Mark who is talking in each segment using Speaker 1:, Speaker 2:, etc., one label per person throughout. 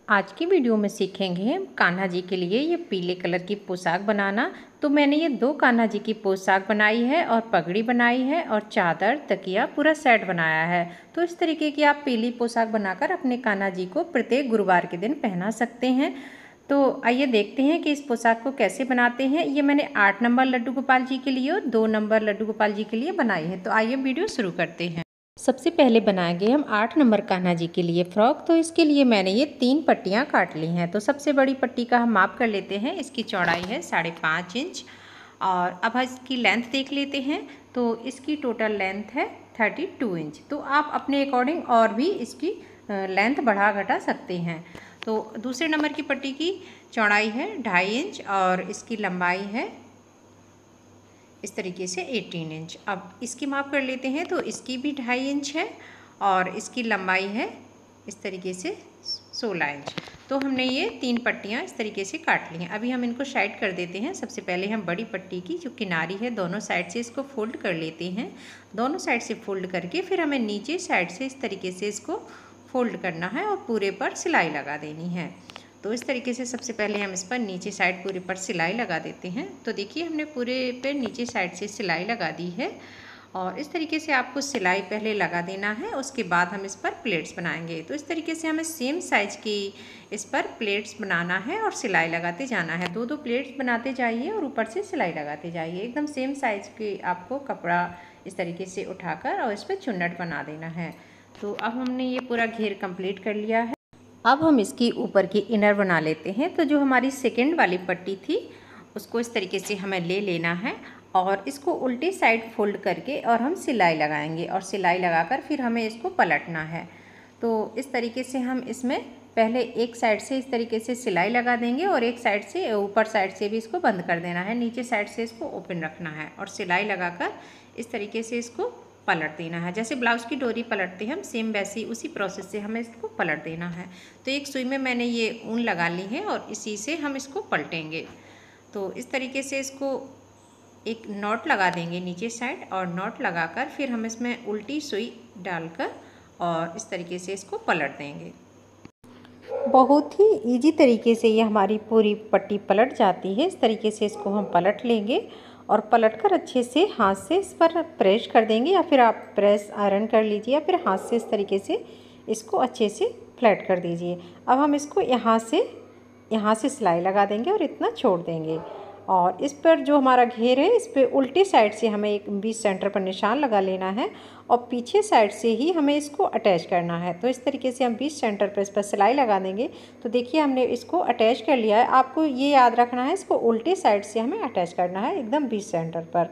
Speaker 1: आज की वीडियो में सीखेंगे कान्हा जी के लिए ये पीले कलर की पोशाक बनाना। तो मैंने ये 2 कान्हा जी की पोशाक बनाई है और पगड़ी बनाई है और चादर तकिया पूरा सेट बनाया है। तो इस तरीके की आप पीली पोशाक बनाकर अपने कान्हा जी को प्रत्येक गुरुवार के दिन पहना सकते हैं। तो आइए देखते हैं कि इस पोशाक को कैसे बनाते हैं। ये मैंने 8 नंबर लड्डू गोपाल जी के लिए और 2 नंबर लड्डू गोपाल जी के लिए बनाई है। तो आइए वीडियो शुरू करते हैं। सबसे पहले बनाएंगे हम 8 नंबर कान्हा जी के लिए फ्रॉक। तो इसके लिए मैंने ये 3 पट्टियाँ काट ली हैं। तो सबसे बड़ी पट्टी का हम माप कर लेते हैं। इसकी चौड़ाई है 5.5 इंच और अब इसकी लेंथ देख लेते हैं। तो इसकी टोटल लेंथ है 32 इंच। तो आप अपने अकॉर्डिंग और भी इसकी लेंथ बढ़ा घटा सकते हैं। तो दूसरे नंबर की पट्टी की चौड़ाई है 2.5 इंच और इसकी लंबाई है इस तरीके से 18 इंच। अब इसकी माप कर लेते हैं। तो इसकी भी 2.5 इंच है और इसकी लंबाई है इस तरीके से 16 इंच। तो हमने ये 3 पट्टियाँ इस तरीके से काट ली हैं। अभी हम इनको साइड कर देते हैं। सबसे पहले हम बड़ी पट्टी की जो किनारी है दोनों साइड से इसको फोल्ड कर लेते हैं। दोनों साइड से फोल्ड करके फिर हमें नीचे साइड से इस तरीके से इसको फोल्ड करना है और पूरे पर सिलाई लगा देनी है। तो इस तरीके से सबसे पहले हम इस पर नीचे साइड पूरे पर सिलाई लगा देते हैं। तो देखिए हमने पूरे पे नीचे साइड से सिलाई लगा दी है और इस तरीके से आपको सिलाई पहले लगा देना है। उसके बाद हम इस पर प्लेट्स बनाएंगे। तो इस तरीके से हमें सेम साइज़ की इस पर प्लेट्स बनाना है और सिलाई लगाते जाना है। 2-2 प्लेट्स बनाते जाइए और ऊपर से सिलाई लगाते जाइए। एकदम सेम साइज़ की आपको कपड़ा इस तरीके से उठाकर और इस पर चुन्नट बना देना है। तो अब हमने ये पूरा घेर कंप्लीट कर लिया है। अब हम इसकी ऊपर की इनर बना लेते हैं। तो जो हमारी सेकंड वाली पट्टी थी उसको इस तरीके से हमें ले लेना है और इसको उल्टी साइड फोल्ड करके और हम सिलाई लगाएंगे और सिलाई लगाकर फिर हमें इसको पलटना है। तो इस तरीके से हम इसमें पहले एक साइड से इस तरीके से सिलाई लगा देंगे और एक साइड से ऊपर साइड से भी इसको बंद कर देना है। नीचे साइड से इसको ओपन रखना है और सिलाई लगाकर इस तरीके से इसको पलट देना है। जैसे ब्लाउज़ की डोरी पलटते हैं हम सेम वैसे ही उसी प्रोसेस से हमें इसको पलट देना है। तो एक सुई में मैंने ये ऊन लगा ली है और इसी से हम इसको पलटेंगे। तो इस तरीके से इसको एक नॉट लगा देंगे नीचे साइड और नॉट लगाकर फिर हम इसमें उल्टी सुई डालकर और इस तरीके से इसको पलट देंगे। बहुत ही इजी तरीके से ये हमारी पूरी पट्टी पलट जाती है। इस तरीके से इसको हम पलट लेंगे और पलटकर अच्छे से हाथ से इस पर प्रेस कर देंगे या फिर आप प्रेस आयरन कर लीजिए या फिर हाथ से इस तरीके से इसको अच्छे से फ्लैट कर दीजिए। अब हम इसको यहाँ से सिलाई लगा देंगे और इतना छोड़ देंगे और इस पर जो हमारा घेर है इस पर उल्टी साइड से हमें एक बीच सेंटर पर निशान लगा लेना है और पीछे साइड से ही हमें इसको अटैच करना है। तो इस तरीके से हम बीच सेंटर पर इस पर सिलाई लगा देंगे। तो देखिए हमने इसको अटैच कर लिया है। आपको ये याद रखना है इसको उल्टी साइड से हमें अटैच करना है एकदम बीच सेंटर पर।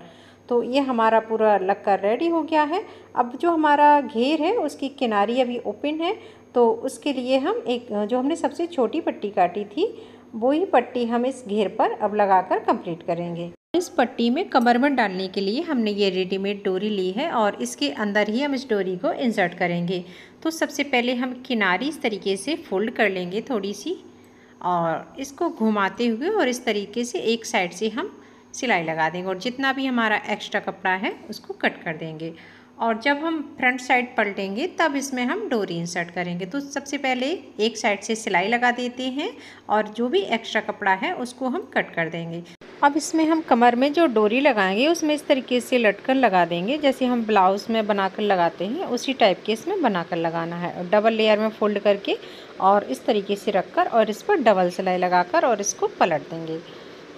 Speaker 1: तो ये हमारा पूरा लगकर रेडी हो गया है। अब जो हमारा घेर है उसकी किनारी अभी ओपन है। तो उसके लिए हम एक जो हमने सबसे छोटी पट्टी काटी थी वही पट्टी हम इस घेर पर अब लगाकर कंप्लीट करेंगे। इस पट्टी में कमरबंद डालने के लिए हमने ये रेडीमेड डोरी ली है और इसके अंदर ही हम इस डोरी को इंसर्ट करेंगे। तो सबसे पहले हम किनारी इस तरीके से फोल्ड कर लेंगे थोड़ी सी और इसको घुमाते हुए और इस तरीके से एक साइड से हम सिलाई लगा देंगे और जितना भी हमारा एक्स्ट्रा कपड़ा है उसको कट कर देंगे। और जब हम फ्रंट साइड पलटेंगे तब इसमें हम डोरी इंसर्ट करेंगे। तो सबसे पहले एक साइड से सिलाई लगा देते हैं और जो भी एक्स्ट्रा कपड़ा है उसको हम कट कर देंगे। अब इसमें हम कमर में जो डोरी लगाएंगे उसमें इस तरीके से लटकन लगा देंगे जैसे हम ब्लाउज़ में बनाकर लगाते हैं उसी टाइप के इसमें बनाकर लगाना है और डबल लेयर में फोल्ड करके और इस तरीके से रखकर और इस पर डबल सिलाई लगाकर और इसको पलट देंगे।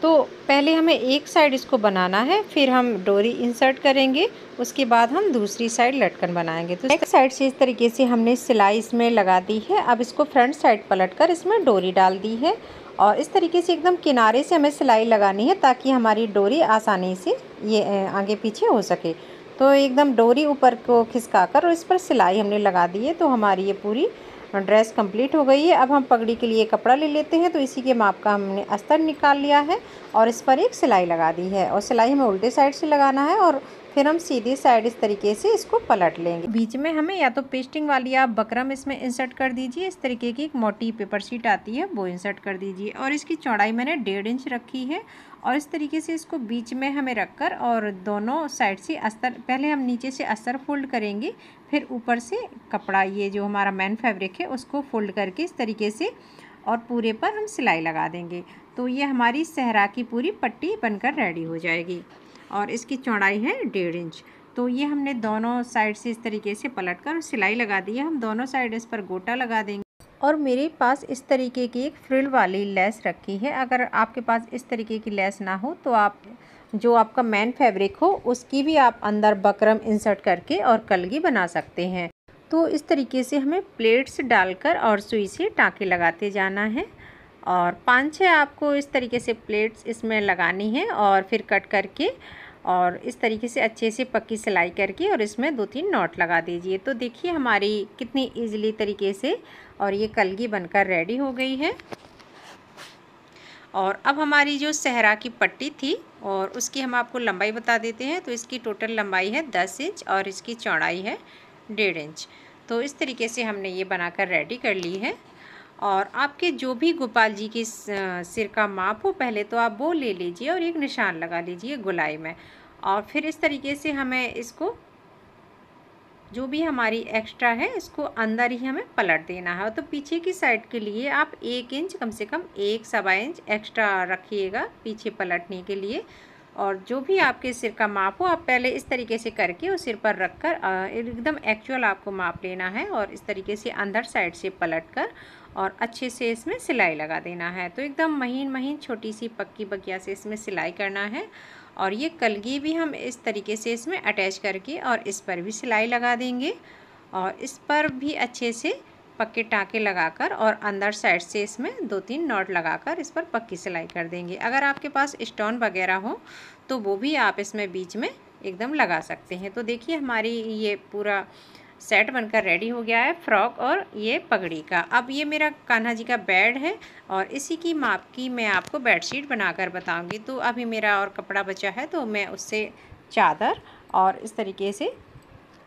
Speaker 1: तो पहले हमें एक साइड इसको बनाना है फिर हम डोरी इंसर्ट करेंगे उसके बाद हम दूसरी साइड लटकन बनाएंगे। तो एक साइड से इस तरीके से हमने सिलाई इसमें लगा दी है। अब इसको फ्रंट साइड पलटकर इसमें डोरी डाल दी है और इस तरीके से एकदम किनारे से हमें सिलाई लगानी है ताकि हमारी डोरी आसानी से ये आगे पीछे हो सके। तो एकदम डोरी ऊपर को खिसकाकर और इस पर सिलाई हमने लगा दी है। तो हमारी ये पूरी ड्रेस कंप्लीट हो गई है। अब हम पगड़ी के लिए कपड़ा ले लेते हैं। तो इसी के माप का हमने अस्तर निकाल लिया है और इस पर एक सिलाई लगा दी है और सिलाई हमें उल्टे साइड से लगाना है और फिर हम सीधी साइड इस तरीके से इसको पलट लेंगे। बीच में हमें या तो पेस्टिंग वाली आप बकरम इसमें इंसर्ट कर दीजिए, इस तरीके की एक मोटी पेपर शीट आती है वो इंसर्ट कर दीजिए। और इसकी चौड़ाई मैंने 1.5 इंच रखी है और इस तरीके से इसको बीच में हमें रखकर और दोनों साइड से अस्तर, पहले हम नीचे से अस्तर फोल्ड करेंगे, फिर ऊपर से कपड़ा ये जो हमारा मेन फैब्रिक है उसको फोल्ड करके इस तरीके से और पूरे पर हम सिलाई लगा देंगे। तो ये हमारी सहरा की पूरी पट्टी बनकर रेडी हो जाएगी और इसकी चौड़ाई है 1.5 इंच। तो ये हमने दोनों साइड से इस तरीके से पलटकर सिलाई लगा दी है। हम दोनों साइड इस पर गोटा लगा देंगे। और मेरे पास इस तरीके की एक फ्रिल वाली लेस रखी है। अगर आपके पास इस तरीके की लेस ना हो तो आप जो आपका मेन फैब्रिक हो उसकी भी आप अंदर बकरम इंसर्ट करके और कलगी बना सकते हैं। तो इस तरीके से हमें प्लेट्स डालकर और सुई से टाँके लगाते जाना है और 5-6 आपको इस तरीके से प्लेट्स इसमें लगानी है और फिर कट करके और इस तरीके से अच्छे से पक्की सिलाई करके और इसमें 2-3 नॉट लगा दीजिए। तो देखिए हमारी कितनी इजीली तरीके से और ये कलगी बनकर रेडी हो गई है। और अब हमारी जो सहरा की पट्टी थी और उसकी हम आपको लंबाई बता देते हैं। तो इसकी टोटल लंबाई है 10 इंच और इसकी चौड़ाई है 1.5 इंच। तो इस तरीके से हमने ये बनाकर रेडी कर ली है। और आपके जो भी गोपाल जी के सिर का माप हो पहले तो आप वो ले लीजिए और एक निशान लगा लीजिए गोलाई में। और फिर इस तरीके से हमें इसको जो भी हमारी एक्स्ट्रा है इसको अंदर ही हमें पलट देना है। तो पीछे की साइड के लिए आप 1 इंच कम से कम 1-1.25 इंच एक्स्ट्रा रखिएगा पीछे पलटने के लिए। और जो भी आपके सिर का माप हो आप पहले इस तरीके से करके उस सिर पर रखकर एकदम एक्चुअल आपको माप लेना है और इस तरीके से अंदर साइड से पलटकर और अच्छे से इसमें सिलाई लगा देना है। तो एकदम महीन महीन छोटी सी पक्की बगिया से इसमें सिलाई करना है। और ये कलगी भी हम इस तरीके से इसमें अटैच करके और इस पर भी सिलाई लगा देंगे और इस पर भी अच्छे से पक्के टाँके लगाकर और अंदर साइड से इसमें 2-3 नॉट लगाकर इस पर पक्की सिलाई कर देंगे। अगर आपके पास स्टोन वगैरह हो तो वो भी आप इसमें बीच में एकदम लगा सकते हैं। तो देखिए हमारी ये पूरा सेट बनकर रेडी हो गया है, फ्रॉक और ये पगड़ी का। अब ये मेरा कान्हा जी का बेड है और इसी की माप की मैं आपको बेडशीट बनाकर बताऊंगी। तो अभी मेरा और कपड़ा बचा है तो मैं उससे चादर और इस तरीके से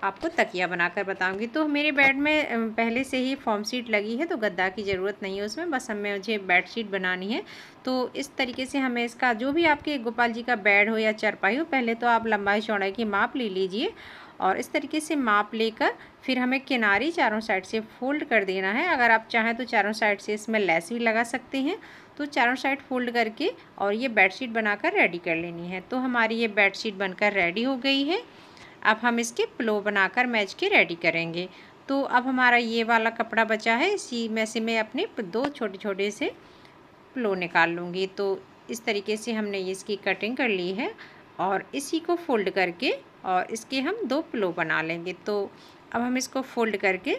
Speaker 1: आपको तकिया बनाकर बताऊंगी। तो मेरे बेड में पहले से ही फॉर्म शीट लगी है तो गद्दा की ज़रूरत नहीं है उसमें, बस हमें मुझे बेडशीट बनानी है। तो इस तरीके से हमें इसका जो भी आपके गोपाल जी का बेड हो या चारपाई हो पहले तो आप लंबाई चौड़ाई की माप ले लीजिए और इस तरीके से माप लेकर फिर हमें किनारी चारों साइड से फोल्ड कर देना है। अगर आप चाहें तो चारों साइड से इसमें लेस भी लगा सकते हैं। तो चारों साइड फोल्ड करके और ये बेडशीट बनाकर रेडी कर लेनी है। तो हमारी ये बेडशीट बनकर रेडी हो गई है। अब हम इसके पिलो बनाकर मैच के रेडी करेंगे। तो अब हमारा ये वाला कपड़ा बचा है, इसी में से मैं अपने 2 छोटे छोटे से पिलो निकाल लूँगी। तो इस तरीके से हमने इसकी कटिंग कर ली है और इसी को फोल्ड करके और इसके हम 2 पिलो बना लेंगे। तो अब हम इसको फोल्ड करके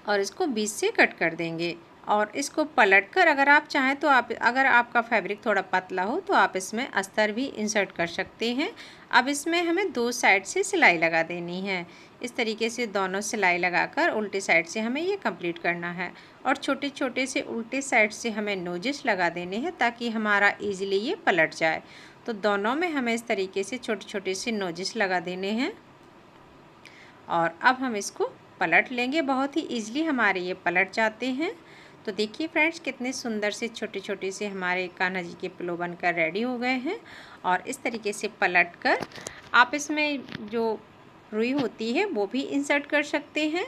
Speaker 1: और इसको बीच से कट कर देंगे और इसको पलटकर अगर आप चाहें तो आप अगर आपका फैब्रिक थोड़ा पतला हो तो आप इसमें अस्तर भी इंसर्ट कर सकते हैं। अब इसमें हमें 2 साइड से सिलाई लगा देनी है। इस तरीके से दोनों सिलाई लगाकर उल्टे साइड से हमें ये कंप्लीट करना है और छोटे छोटे से उल्टे साइड से हमें नोजिस लगा देने हैं ताकि हमारा इजीली ये पलट जाए। तो दोनों में हमें इस तरीके से छोटे छोटे से नोजिस लगा देने हैं और अब हम इसको पलट लेंगे। बहुत ही ईजिली हमारे ये पलट जाते हैं। तो देखिए फ्रेंड्स कितने सुंदर से छोटे छोटे से हमारे कान्हा जी के पिलो बनकर रेडी हो गए हैं। और इस तरीके से पलटकर आप इसमें जो रुई होती है वो भी इंसर्ट कर सकते हैं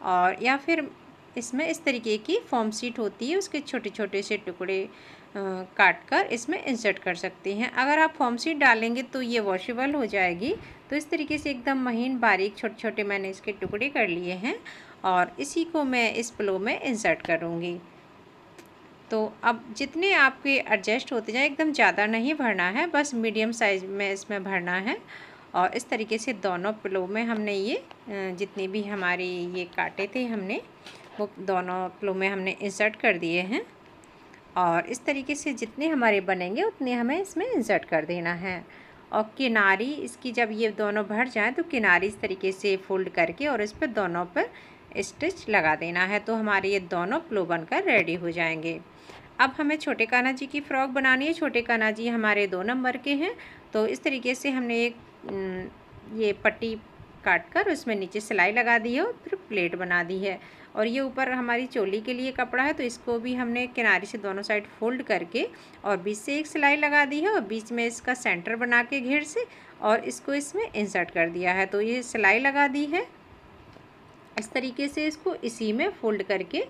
Speaker 1: और या फिर इसमें इस तरीके की फॉर्म शीट होती है उसके छोटे छोटे से टुकड़े काट कर इसमें इंसर्ट कर सकते हैं। अगर आप फॉर्म शीट डालेंगे तो ये वॉशेबल हो जाएगी। तो इस तरीके से एकदम महीन बारीक छोटे छोटे मैंने इसके टुकड़े कर लिए हैं और इसी को मैं इस पिलो में इंसर्ट करूँगी। तो अब जितने आपके एडजस्ट होते जाए, एकदम ज़्यादा नहीं भरना है, बस मीडियम साइज़ में इसमें भरना है। और इस तरीके से दोनों पिलो में हमने ये जितने भी हमारे ये काटे थे हमने वो दोनों पिलो में हमने इंसर्ट कर दिए हैं और इस तरीके से जितने हमारे बनेंगे उतने हमें इसमें इंसर्ट कर देना है। और किनारी इसकी जब ये दोनों भर जाएँ तो किनारी इस तरीके से फोल्ड करके और इस पर दोनों पर स्टिच लगा देना है। तो हमारे ये दोनों पिलो बनकर रेडी हो जाएंगे। अब हमें छोटे कान्हा जी की फ़्रॉक बनानी है। छोटे कान्हा जी हमारे 2 नंबर के हैं। तो इस तरीके से हमने एक ये पट्टी काट कर उसमें नीचे सिलाई लगा दी है और फिर प्लेट बना दी है। और ये ऊपर हमारी चोली के लिए कपड़ा है, तो इसको भी हमने किनारे से दोनों साइड फोल्ड करके और बीच से एक सिलाई लगा दी है और बीच में इसका सेंटर बना के घेर से और इसको इसमें इंसर्ट कर दिया है। तो ये सिलाई लगा दी है, इस तरीके से इसको इसी में फोल्ड करके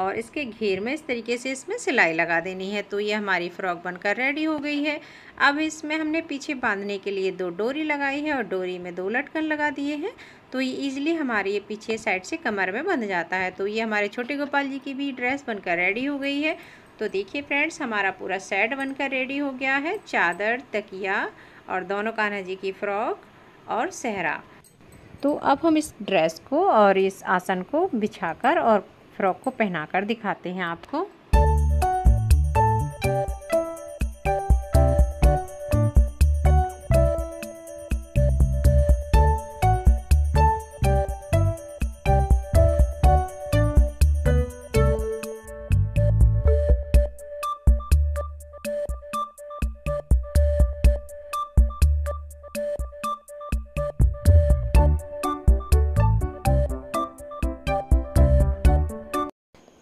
Speaker 1: और इसके घेर में इस तरीके से इसमें सिलाई लगा देनी है। तो ये हमारी फ़्रॉक बनकर रेडी हो गई है। अब इसमें हमने पीछे बांधने के लिए 2 डोरी लगाई है और डोरी में 2 लटकन लगा दिए हैं, तो ये ईजिली हमारे ये पीछे साइड से कमर में बंध जाता है। तो ये हमारे छोटे गोपाल जी की भी ड्रेस बनकर रेडी हो गई है। तो देखिए फ्रेंड्स, हमारा पूरा सेट बनकर रेडी हो गया है। चादर, तकिया और दोनों कान्हा जी की फ़्रॉक और सेहरा। तो अब हम इस ड्रेस को और इस आसन को बिछाकर और फ्रॉक को पहनाकर दिखाते हैं आपको।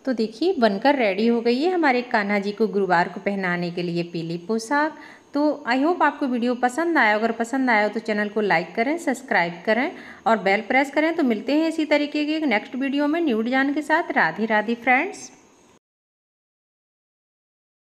Speaker 1: तो देखिए बनकर रेडी हो गई है हमारे कान्हा जी को गुरुवार को पहनाने के लिए पीली पोशाक। तो आई होप आपको वीडियो पसंद आया। अगर पसंद आया तो चैनल को लाइक करें, सब्सक्राइब करें और बेल प्रेस करें। तो मिलते हैं इसी तरीके के नेक्स्ट वीडियो में न्यू डिजाइन के साथ। राधे राधे फ्रेंड्स।